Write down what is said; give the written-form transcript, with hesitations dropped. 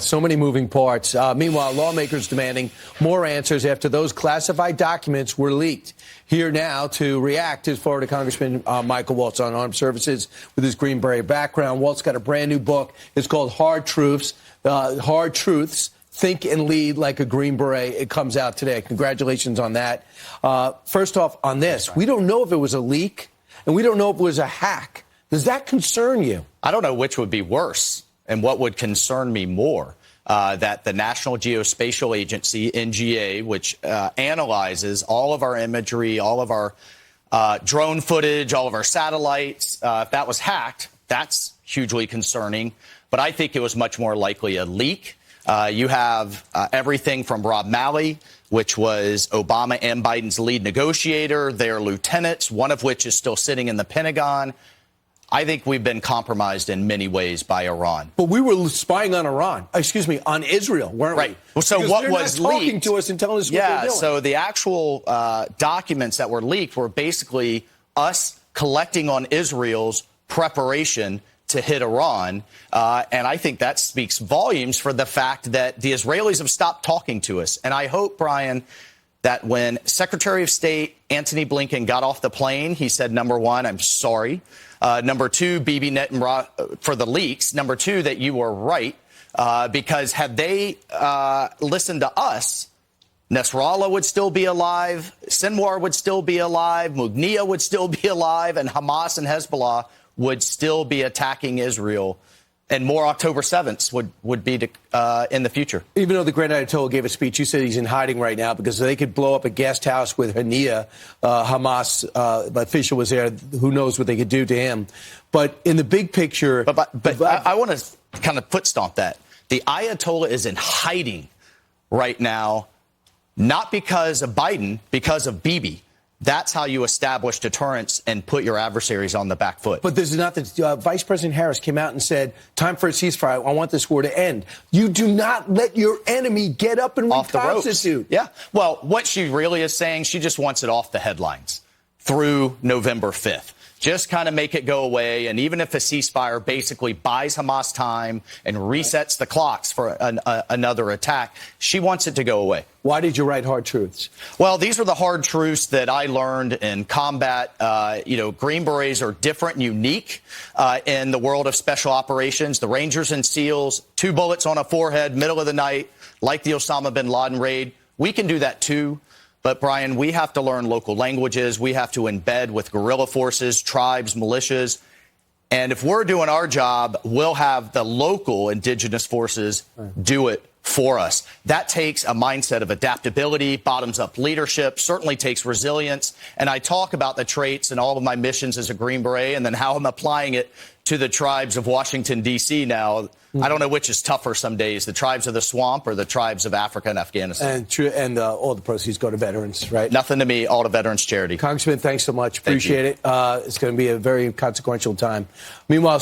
So many moving parts. Meanwhile, lawmakers demanding more answers after those classified documents were leaked. Here now to react is Florida Congressman Michael Waltz on armed services with his Green Beret background. Waltz got a brand new book. It's called Hard Truths. Think and Lead Like a Green Beret. It comes out today. Congratulations on that. First off, on this, we don't know if it was a leak, and we don't know if it was a hack. Does that concern you? I don't know which would be worse and what would concern me more. That the National Geospatial Agency, NGA, which analyzes all of our imagery, all of our drone footage, all of our satellites, if that was hacked, that's hugely concerning. But I think it was much more likely a leak. You have everything from Rob Malley, which was Obama and Biden's lead negotiator, their lieutenants, one of which is still sitting in the Pentagon. I think we've been compromised in many ways by Iran. But we were spying on on Israel, weren't we? Right. Well, so because what was leaked? Talking to us and telling us what they're doing. So the actual documents that were leaked were basically us collecting on Israel's preparation to hit Iran. And I think that speaks volumes for the fact that the Israelis have stopped talking to us. And I hope, Brian, that when Secretary of State Antony Blinken got off the plane, he said, number one, I'm sorry. Number two, Bibi Netanyahu for the leaks. Number two, that you were right, because had they listened to us, Nasrallah would still be alive, Sinwar would still be alive, Mughniya would still be alive, and Hamas and Hezbollah would still be attacking Israel. And more October 7th would be in the future. Even though the Grand Ayatollah gave a speech, you said he's in hiding right now because they could blow up a guest house with Hania. Hamas official was there. Who knows what they could do to him? But in the big picture... But I want to kind of foot stomp that. The Ayatollah is in hiding right now, not because of Biden, because of Bibi. That's how you establish deterrence and put your adversaries on the back foot. But this is not the Vice President Harris came out and said, time for a ceasefire. I want this war to end. You do not let your enemy get up and reconstitute. Yeah. Well, what she really is saying, she just wants it off the headlines through November 5th. Just kind of make it go away. And even if a ceasefire basically buys Hamas time and resets the clocks for another attack, she wants it to go away. Why did you write Hard Truths? Well, these are the hard truths that I learned in combat. Green Berets are different and unique in the world of special operations. The Rangers and SEALs, 2 bullets on a forehead, middle of the night, like the Osama bin Laden raid. We can do that, too. But, Brian, we have to learn local languages. We have to embed with guerrilla forces, tribes, militias. And if we're doing our job, we'll have the local indigenous forces do it for us. That takes a mindset of adaptability, bottoms-up leadership, certainly takes resilience. And I talk about the traits in all of my missions as a Green Beret and then how I'm applying it to the tribes of Washington, D.C. now. I don't know which is tougher some days, the tribes of the swamp or the tribes of Africa and Afghanistan. And all the proceeds go to veterans, right? Nothing to me, all to veterans charity. Congressman, thanks so much. Appreciate it. It's going to be a very consequential time. Meanwhile,